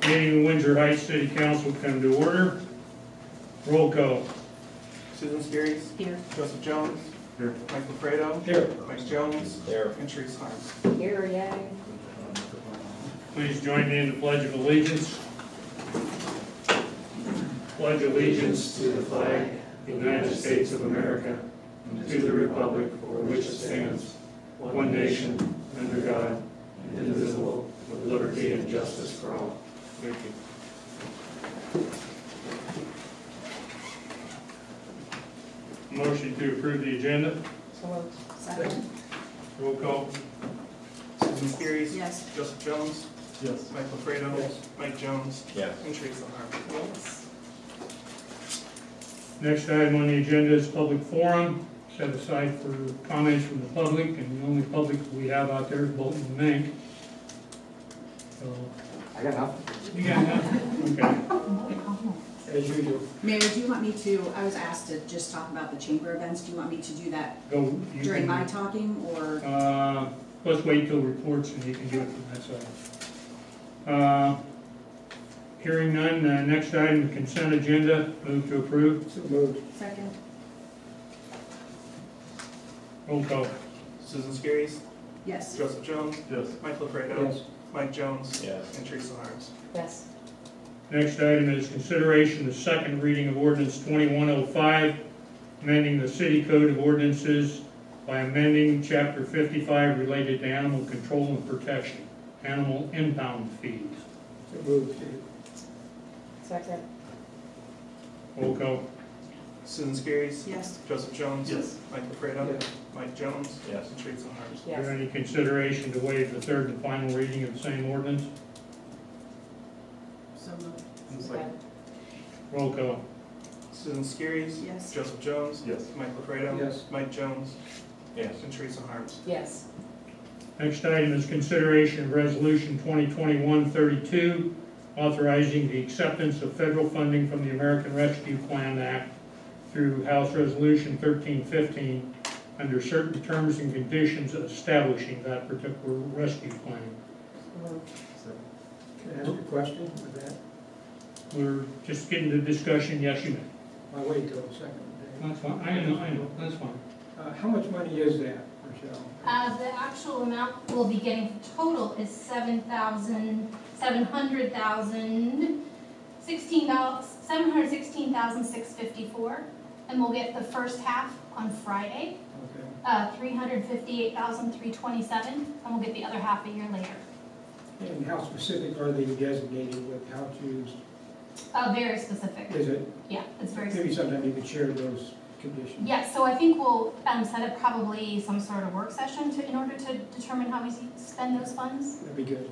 Meeting of Windsor Heights City Council come to order. Roll call. Susan Skerries. Here. Joseph Jones. Here. Michael Fredo. Here. Mike Jones. Here. And Teresa Harms. Here, yay. Please join me in the Pledge of Allegiance. Pledge allegiance to the flag of the United States of America and to the republic for which it stands, one nation, under God, indivisible, with liberty and justice for all. Thank you. Motion to approve the agenda. So moved. Second. Roll call. Susan Skerries. Yes. Joseph Jones. Yes. Michael Fredo. Yes. Mike Jones. Yes. And Teresa Harms. Yes. Next item on the agenda is public forum, set aside for comments from the public, and the only public we have out there is Bolton and Mink. So, I got nothing. you got nothing? Okay. As usual. Mayor, do you want me to, I was asked to just talk about the chamber events. Do you want me to do that Go. You during can- my talking or? Let's wait till reports and you can do it from that side. Hearing none, next item, consent agenda, move to approve. So moved. Second. Roll call. Susan Skerries. Yes. Joseph Jones. Yes. Michael Fredo. Yes. Mike Jones. Yes. And Teresa Harms. Yes. Next item is consideration of second reading of ordinance 2105, amending the city code of ordinances by amending chapter 55 related to animal control and protection, animal impound fees. So moved. Second. Roll call. Susan Skerries. Yes. Joseph Jones. Yes. Michael Fredo. Yes. Mike Jones. Yes. And Teresa Harms. Is there any consideration to waive the third and final reading of the same ordinance? So moved. Roll call. Susan Skerries. Yes. Joseph Jones. Yes. Michael Fredo. Yes. Mike Jones. Yes. And Teresa Harms. Yes. Next item is consideration of resolution 2021-32, authorizing the acceptance of federal funding from the American Rescue Plan Act through House Resolution 1315 under certain terms and conditions establishing that particular rescue plan. Can I ask a question with that? We're just getting to discussion. Yes, you may. I'll wait till the second. That's fine. I know, that's fine. How much money is that, Michelle? The actual amount we'll be getting total is $716,654, and we'll get the first half on Friday, Okay. $358,327, and we'll get the other half a year later. And how specific are they designated with how to, Very specific. is it? Yeah, it's very Maybe specific. sometime you could share those conditions. Yeah, so I think we'll set up probably some sort of work session in order to determine how we spend those funds. That'd be good.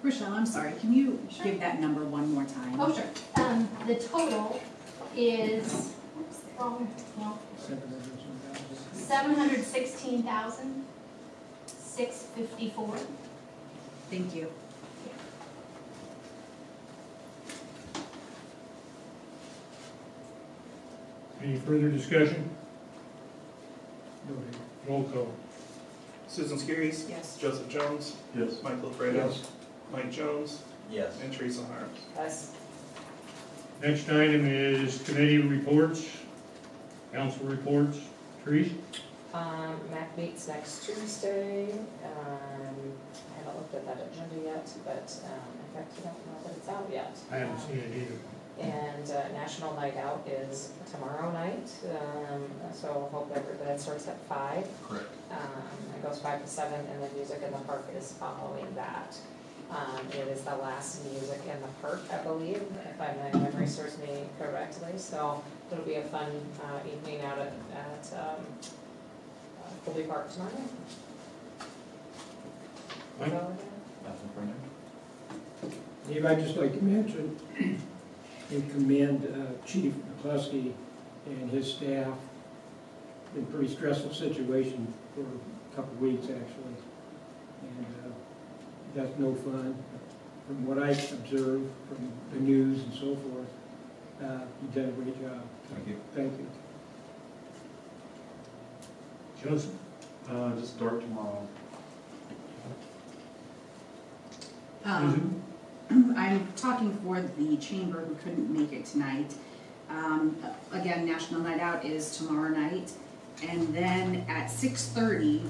Rochelle, I'm sorry. Can you give that number one more time? Oh, sure. The total is, well, 716,654. Thank you. Any further discussion? Go ahead. Roll call. Susan Skerries. Yes. Joseph Jones. Yes. Michael Fredo. Yes. Mike Jones. Yes. And Teresa Harms. Yes. Next item is committee reports, council reports. Therese? MAC meets next Tuesday. I haven't looked at that agenda yet, but in fact, I don't know that it's out yet. I haven't seen it either. And National Night Out is tomorrow night, so hope that starts at 5. Correct. It goes 5 to 7, and then Music in the Park is following that. It is the last Music in the Park, I believe, if my memory serves me correctly. So it'll be a fun evening out at Colby Park tomorrow night. Mike? Nothing for me. Dave, I'd just like to mention and commend Chief McCluskey and his staff in a pretty stressful situation for a couple of weeks, actually. And that's no fun. From what I've observed from the news and so forth, you've done a great job. Thank you. Thank you. Joseph? Just dark tomorrow. Susan? I'm talking for the chamber who couldn't make it tonight. Again, National Night Out is tomorrow night. And then at 6:30,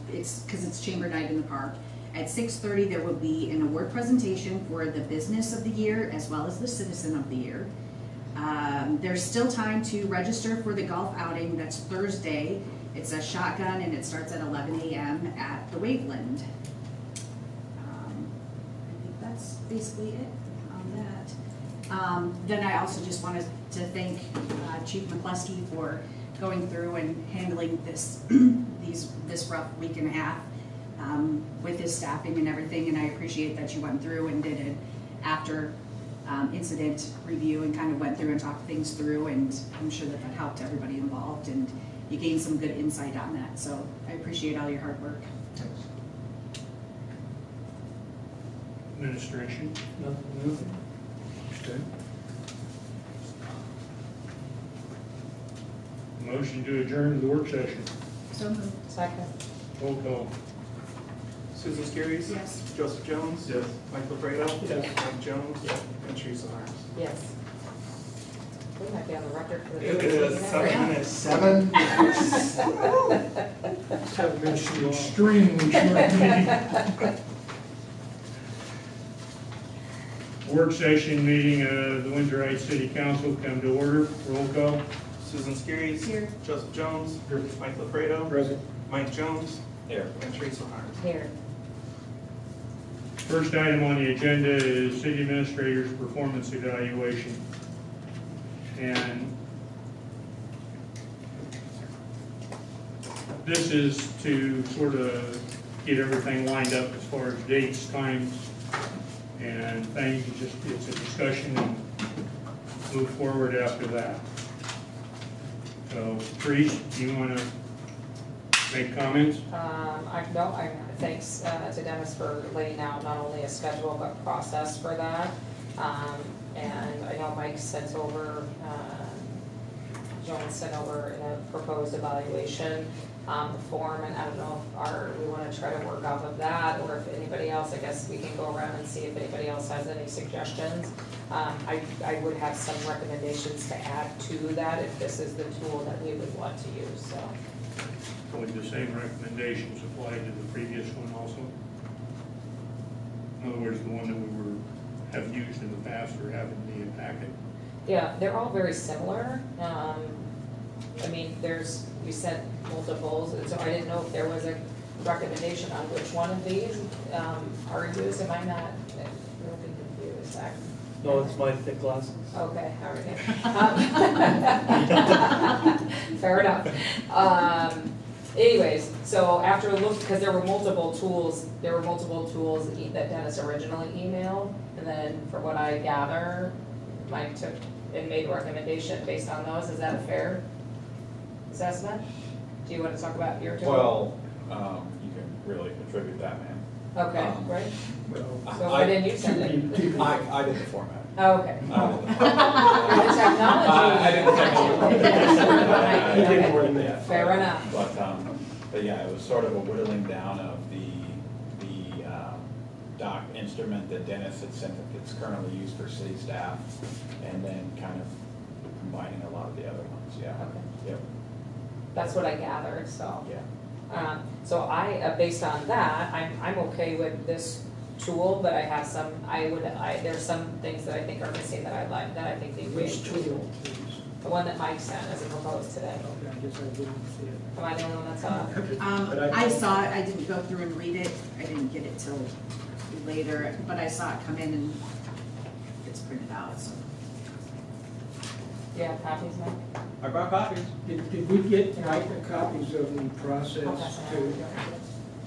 because it's chamber night in the park. At 6:30, there will be an award presentation for the business of the year as well as the citizen of the year. There's still time to register for the golf outing. That's Thursday. It's a shotgun and it starts at 11 a.m. at the Waveland. I think that's basically it on that. Then I also just wanted to thank Chief McCluskey for going through and handling this this rough week and a half with his staffing and everything, and I appreciate that you went through and did it after incident review and kind of went through and talked things through, and I'm sure that helped everybody involved, and you gained some good insight on that, so I appreciate all your hard work. Administration, nothing. Okay. Motion to adjourn the work session. So moved. Second. Roll call. Susan Skiris. Yes. Joseph Jones. Yes. Mike LaFredo. Yes. Mike Jones. And Teresa Harms. Yes. We might be on the record for the. It is 7 minutes. 7 minutes. 7 minutes too long. Extremely short meeting. Work session meeting of the Windsor Heights City Council come to order. Roll call. Susan Skiris. Here. Joseph Jones. Mike LaFredo. Present. Mike Jones. Here. And Teresa Harms. Here. First item on the agenda is city administrator's performance evaluation. And this is to sort of get everything lined up as far as dates, times, and things. It's a discussion and move forward after that. So, Trish, do you want to make comments? Thanks to Dennis for laying out not only a schedule but process for that. And I know Mike sent over, Jones sent over in a proposed evaluation form, and I don't know if we want to try to work off of that, or if anybody else, I guess we can go around and see if anybody else has any suggestions. I would have some recommendations to add to that if this is the tool that we would want to use, so. Would the same recommendations apply to the previous one also? In other words, the one that we have used in the past or have in the packet? Yeah, they're all very similar. I mean, we sent multiples, and so I didn't know if there was a recommendation on which one of these are used. Am I not really confused? No, it's my thick glasses. Okay, all right. Fair enough. Anyways, so after a look, because there were multiple tools that Dennis originally emailed, and then from what I gather, Mike took and made a recommendation based on those. Is that a fair assessment? Do you want to talk about your tool? Well, you can really attribute that, man. Okay, right. Well, So why didn't you send it? I did the format. Oh, okay. I did the The format. technology. I did the technology. You did more than that. Fair enough. But yeah, it was sort of a whittling down of the doc instrument that Dennis had sent, that's currently used for city staff, and then kind of combining a lot of the other ones, yeah. Okay. Yep, That's what I gathered, so. yeah. So based on that, I'm okay with this tool, but I have some, there's some things that I think are missing that I'd like, that I think they Which really. tool, please? The one that Mike sent as a proposed today. Okay, I guess I didn't see it. Am I the only one that saw it? But I saw it, I didn't go through and read it, I didn't get it till later, but I saw it come in and it's printed out, so. Do you have copies, Mike? I brought copies. Did we get Mike the copies of the process I'll pass it too?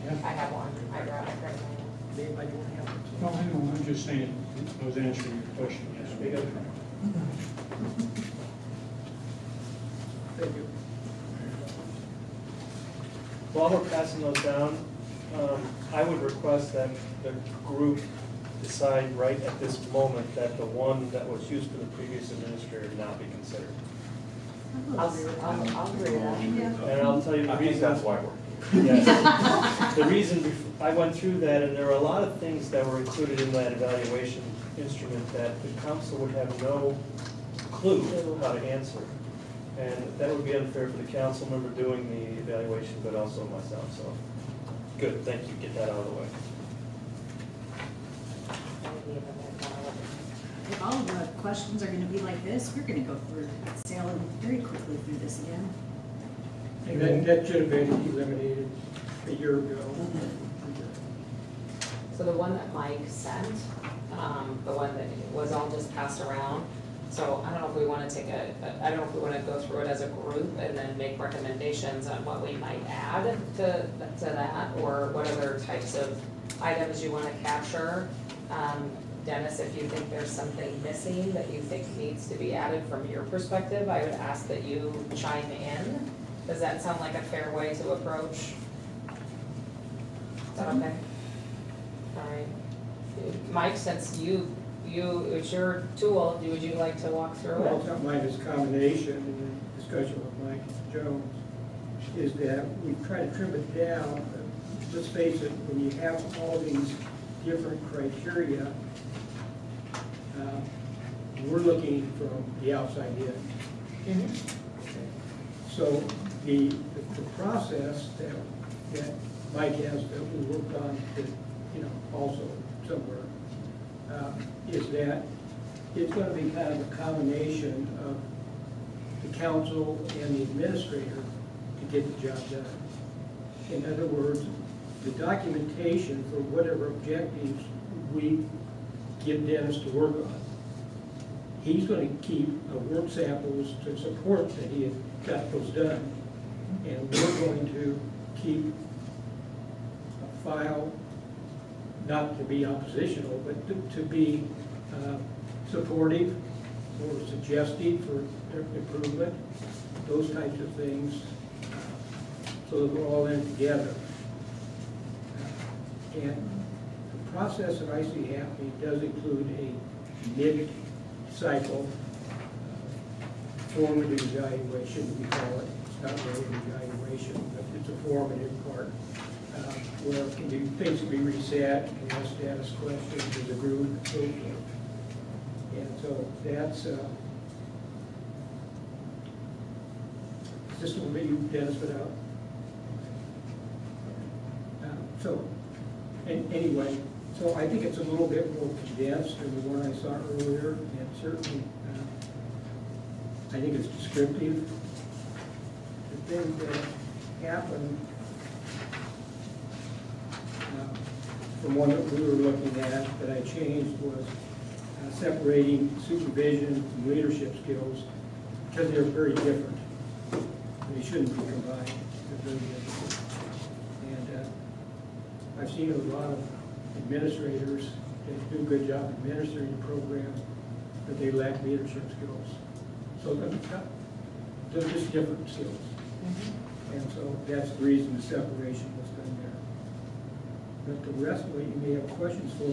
on. I have one, I grabbed it. Maybe I don't have it. No, I know, I'm just saying, I was answering your question, yes. We got it. Thank you. While we're passing those down, I would request that the group decide right at this moment that the one that was used for the previous administrator not be considered. I'll agree with that. Yeah. And I'll tell you the I think reason. that's why we're Yes. The reason, I went through that, and there were a lot of things that were included in that evaluation instrument that the council would have no clue how to answer. And that would be unfair for the council member doing the evaluation, but also myself, so. Good, thank you, get that out of the way. If all of the questions are gonna be like this, we're gonna go through, sailing very quickly through this again. And that should have been eliminated a year ago. So the one that Mike sent, the one that was all just passed around, so I don't know if we wanna take I don't know if we wanna go through it as a group and then make recommendations on what we might add to that, or what other types of items you wanna capture. Dennis, if you think there's something missing that you think needs to be added from your perspective, I would ask that you chime in. Does that sound like a fair way to approach? Is that okay? All right. Mike, since it's your tool, would you like to walk through Well, it? it's not mine, it's a combination in the discussion with Mike Jones, is that we try to trim it down. Let's face it, when you have all these different criteria, we're looking from the outside in. So the process that Mike has, that we worked on, also somewhere, is that it's going to be kind of a combination of the council and the administrator to get the job done. In other words, the documentation for whatever objectives we get Dennis to work on, he's going to keep work samples to support that he had got those done. And we're going to keep a file, not to be oppositional, but to be supportive or suggestive for improvement, those types of things, so that we're all in together. And the process that I see happening does include a mid-cycle formative evaluation, we call it. It's not really an evaluation, but it's a formative part, where it can be, things can be reset, and ask status questions as a group and so forth. And so that's, this will be Dennis put out. Anyway, so I think it's a little bit more condensed than the one I saw earlier, and certainly, I think it's descriptive. The thing that happened from one that we were looking at that I changed was separating supervision from leadership skills, because they're very different. They shouldn't be combined. They're very different. And I've seen a lot of administrators that do a good job administering the program, but they lack leadership skills. So they're just different skills. And so that's the reason the separation was done there. But the rest of it, you may have questions for.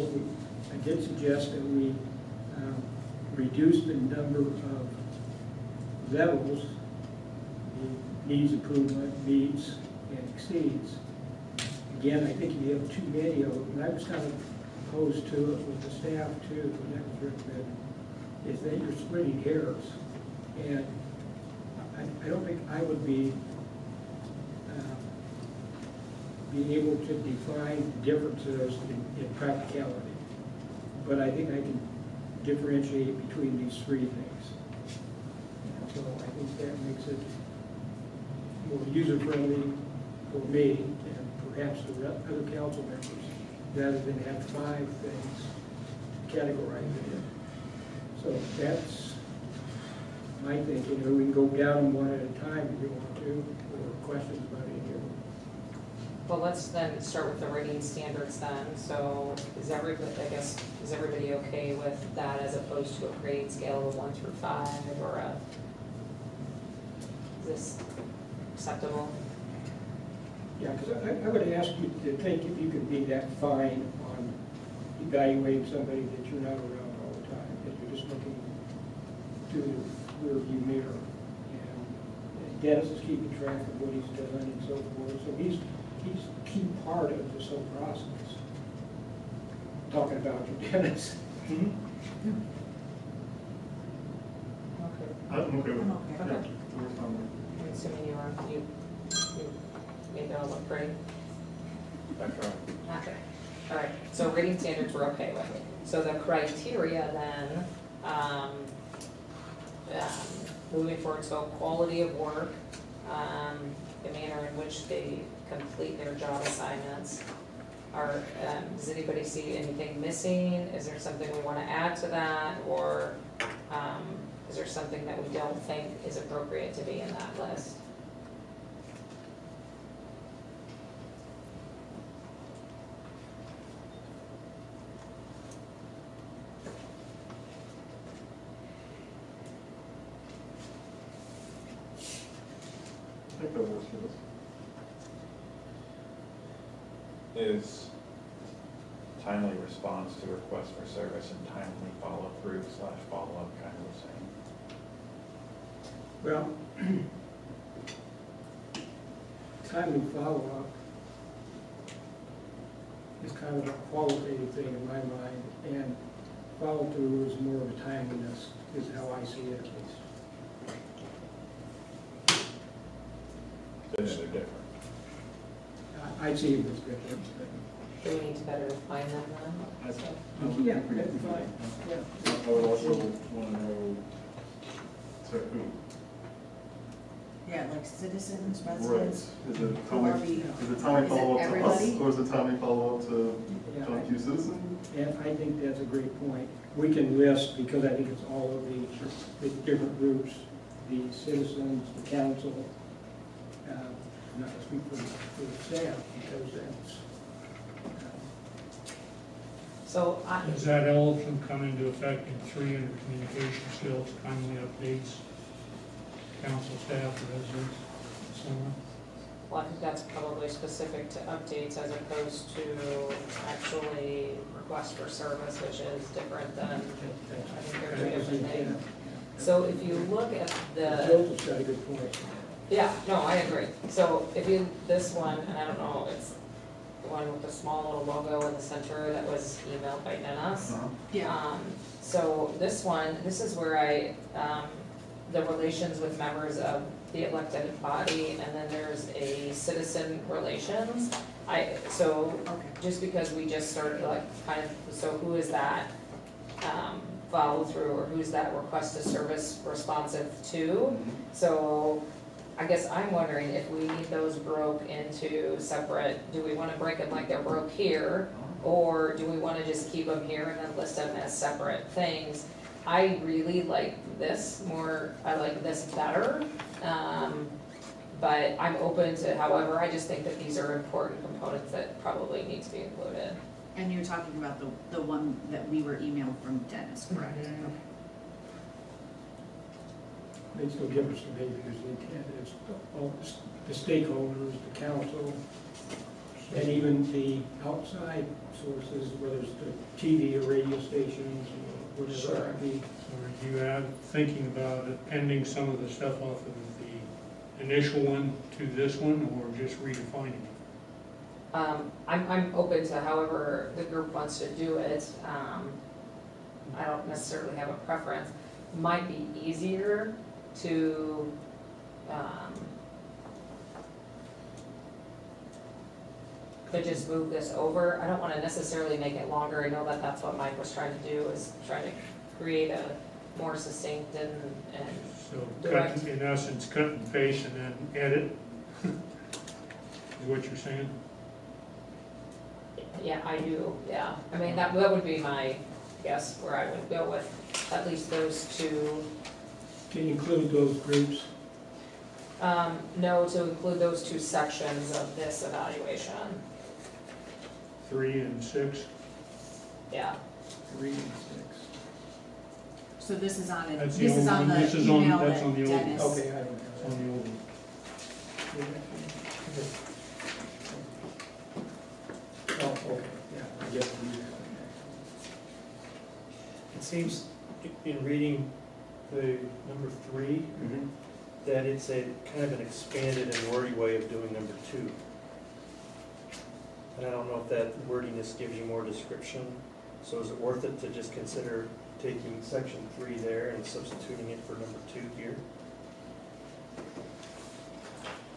I did suggest that we reduce the number of levels, the needs improvement, meets, and exceeds. Again, I think you have too many of them, and I was kind of opposed to it with the staff too, when that was recommended, is that you're splitting hairs. And I don't think I would be able to define differences in practicality. But I think I can differentiate between these three things. And so I think that makes it more user-friendly for me and perhaps the other council members, rather than have 5 things categorized in. So that's my thinking. Or we can go down one at a time if you want to, or questions about any of them. Well, let's then start with the rating standards then. So is everybody okay with that as opposed to a grade scale of 1 through 5, or is this acceptable? Yeah, because I would ask you to think if you could be that fine on evaluating somebody that you're not around all the time, that you're just looking to the rearview mirror. And Dennis is keeping track of what he's done and so forth. So he's a key part of this whole process. Talking about your Dennis. Mhm. Okay. I'm okay with I'm it. okay. Okay. We're fine with I'm assuming you made that all look pretty? That's right. Okay, all right, so rating standards we're okay with. So the criteria then, moving forward, so quality of work, the manner in which they complete their job assignments. Does anybody see anything missing? Is there something we wanna add to that, or, is there something that we don't think is appropriate to be in that list? I think that works for us. Is timely response to request for service and timely follow-through / follow-up kind of the same? Well, timely follow-up is kind of a qualitative thing in my mind, and follow-through is more of a timeliness, is how I see it at least. They're different. I see it as different, Do we need to better define them then? I think but, we yeah, can that's do fine, that. yeah. I would also want to know to who. Yeah, like citizens, Right. residents. Is it Who are timely, we- is it timely is it follow-up to us, everybody? or is it timely follow-up to Yeah, John Q. Citizen? And I think that's a great point. We can list, because I think it's all of the different groups, the citizens, the council, not to speak for the staff, because that's, So I, Does that all come into effect in 3 under communication skills, timely updates, council staff, residents, so on? well, I think that's probably specific to updates as opposed to actually request for service, which is different than, I think they're two different things. So if you look at the, Joseph's got a good point. yeah, no, I agree. So if you, this one, and I don't know, it's the one with the small little logo in the center that was emailed by Dennis. Yeah, So this one, this is where the relations with members of the elected body, and then there's a citizen relations. So okay. just because we just started like kind of, so who is that follow through, or who's that request to service responsive to? So I guess I'm wondering if we need those broke into separate, do we wanna break them like they're broke here? Or do we wanna just keep them here and then list them as separate things? I really like this more, I like this better. But I'm open to however, I just think that these are important components that probably need to be included. And you're talking about the one that we were emailed from Dennis, correct? Mhm. Okay. Makes no difference to me because the intent is all the stakeholders, the council, and even the outside sources, whether it's the TV or radio stations or whatever it might be. So are you thinking about appending some of the stuff off of the initial one to this one, or just redefining it? I'm open to however the group wants to do it. I don't necessarily have a preference. Might be easier to, just move this over. I don't wanna necessarily make it longer. I know that that's what Mike was trying to do, is trying to create a more succinct and So Direct. cut, in essence, cut and paste and then edit, is what you're saying? yeah, I do, yeah. I mean, that would be my guess where I would go with at least those two. Can you include those groups? No, to include those two sections of this evaluation, 3 and 6? yeah. 3 and 6. So this is on it, That's this the is old on one. the This is on- email that's that on the old one. Dennis. Okay, I don't have On that. the old one. Oh, okay, yeah, I guess we use It seems in reading the number 3, that. that it's a kind of an expanded and wordy way of doing number 2. And I don't know if that wordiness gives you more description, so is it worth it to just consider taking section 3 there and substituting it for number 2 here?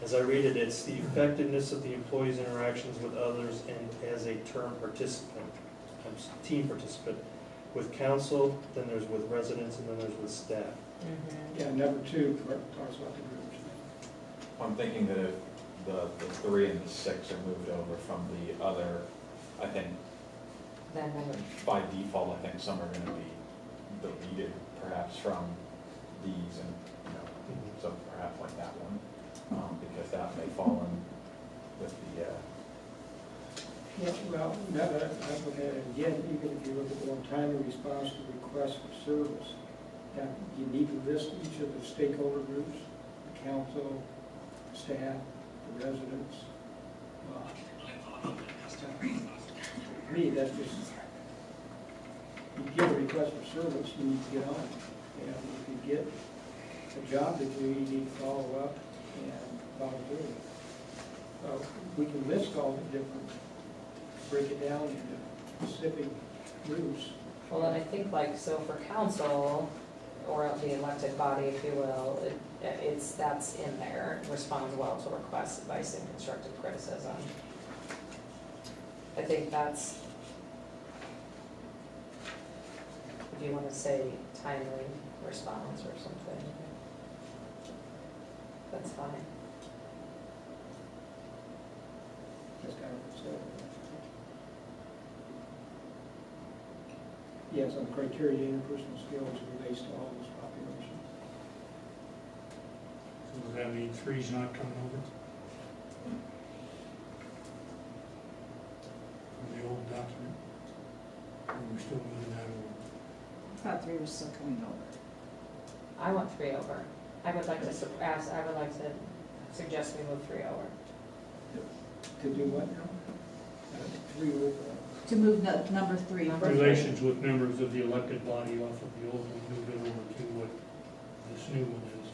As I read it, it's the effectiveness of the employee's interactions with others and as a team participant, with council, then there's with residents, and then there's with staff. Yeah, number 2 talks about the groups. I'm thinking that if the 3 and the 6 are moved over from the other, I think Then number, by default, I think some are gonna be deleted perhaps from these and, so perhaps like that one, because that may fall in with the, Yeah, well, now that I look at it again, even if you look at the timely response to requests for service, now you need to list each of the stakeholder groups, the council, staff, the residents. To me, that's just, you get a request for service, you need to get on it. And if you get a job degree, you need to follow up and follow through. We can list all the different, break it down into specific groups. well, and I think like, so for council, or the elected body, if you will, that's in there, responds well to requests, advice, and constructive criticism. I think that's, if you want to say timely response or something, that's fine. That's kind of what it said. Yes, on criteria, interpersonal skills relates to all this population. So does that mean 3's not coming over? From the old document? Or we're still moving that over? I thought 3 was still coming over. I want 3 over. I would like to suggest we move 3 over. To do what now? 3 over. To move number 3. Relations with members of the elected body off of the old one, move it over to what this new one is.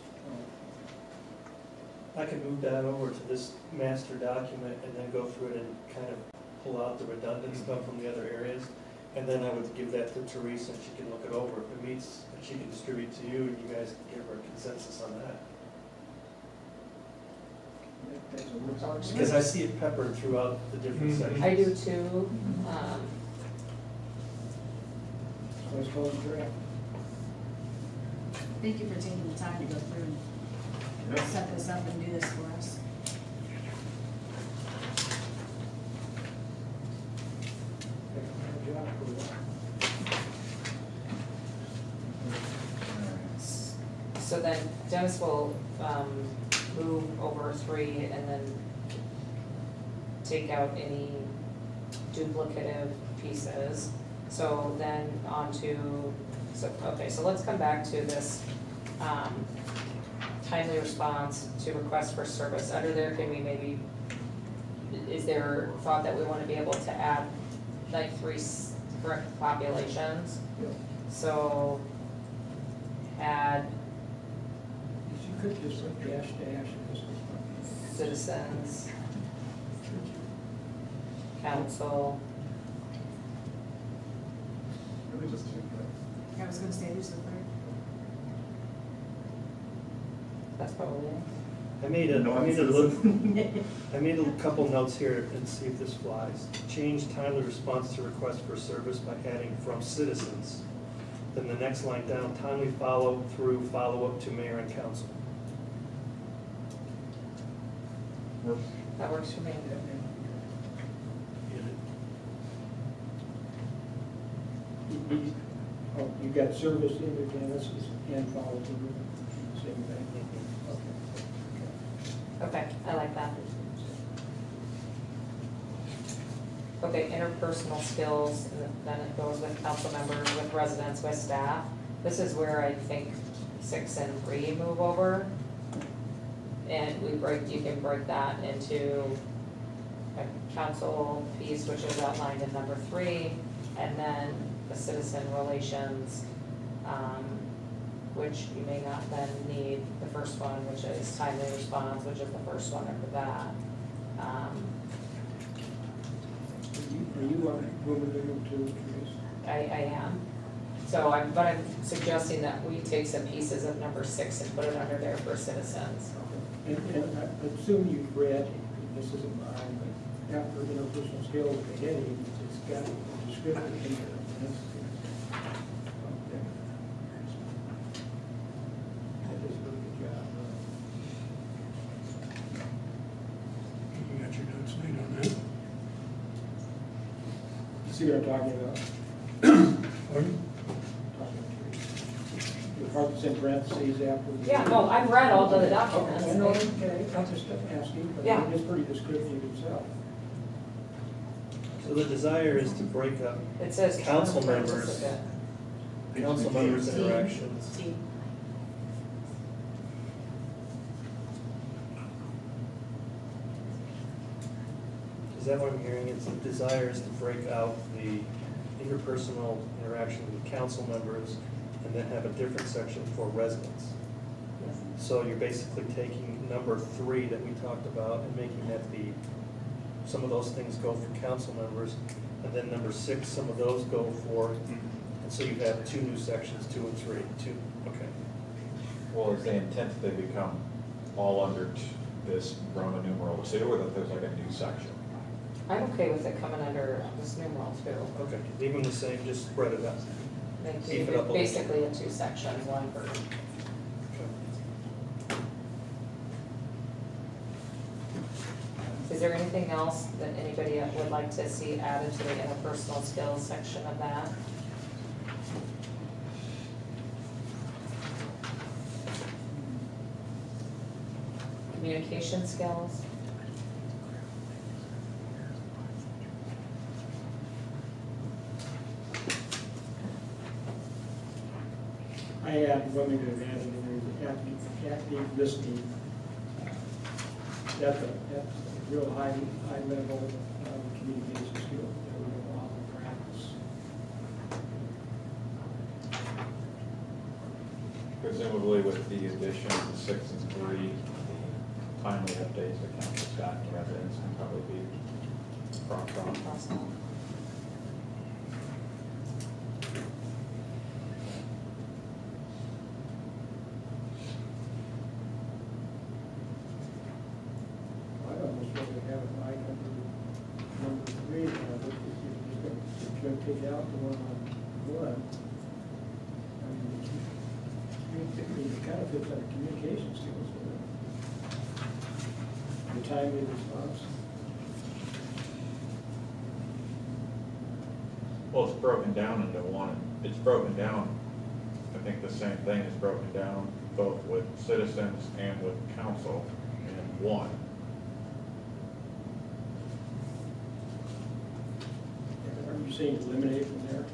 I could move that over to this master document and then go through it and kind of pull out the redundant stuff from the other areas. And then I would give that to Teresa and she can look it over. If it meets, and she can distribute to you and you guys can give her a consensus on that. Because I see it peppered throughout the different sections. I do too. So it's called a draft. Thank you for taking the time to go through and set this up and do this for us. So then Dennis will move over 3 and then take out any duplicative pieces. So then on to, so let's come back to this timely response to requests for service. Under there, can we maybe, is there thought that we want to be able to add like 3 current populations? So add You could just put dash dash. citizens, council, Really just change that. I was gonna say, who's the 3rd? that's probably it. I made a couple notes here and see if this flies. Change timely response to request for service by adding from citizens. Then the next line down, timely follow up to mayor and council. That works for me. You got service in there, Dennis, and follow through, same thing. Okay, I like that. Okay, interpersonal skills, and then it goes with council members, with residents, with staff. This is where I think 6 and 3 move over. And you can break that into a council piece, which is outlined in number 3, and then the citizen relations, which you may not then need the first one, which is timely response, which is the first one under that. Are you on Roman numeral 2, Teresa? I am. So but I'm suggesting that we take some pieces of number 6 and put it under there for citizens. And I assume you've read, and this isn't mine, but after interpersonal skills, the heading, it's got a description in there. And that's- That does a pretty good job. You got your notes made on that? You see what I'm talking about? Pardon? The part that's in parentheses after. the- Yeah, no, I've read all the Okay, documents. I know, okay, I'm just asking, but Yeah. it's pretty descriptive itself. So the desire is to break up It says. council term members, participant. council members' C. interactions. C. Is that what I'm hearing? It's the desire is to break out the interpersonal interaction with council members and then have a different section for residents. Yes. So you're basically taking number 3 that we talked about and making that be, some of those things go for council members, and then number 6, some of those go for, and so you have 2 new sections, 2 and 3, 2, okay. Well, is the intent that they become all under this Roman numeral 2, or that there's like a new section? I'm okay with it coming under this numeral too. Okay, leave them the same, just spread it out. Make Beef it up a it little. basically in 2 sections, one for. Is there anything else that anybody would like to see added to the interpersonal skills section of that? Communication skills? I add Wilmington added in there, active listening. That's a real high level communication skill that we don't often practice. Presumably with the addition of 6 and 3, the timely updates to council staff and residents can probably be crossed off. I'd almost rather have it like number 3, if you're going to take out the one on 1. I mean, it kind of fits under communication skills. The timely response. Well, it's broken down into one, it's broken down, I think the same thing is broken down both with citizens and with council in one. Are you saying eliminate from there?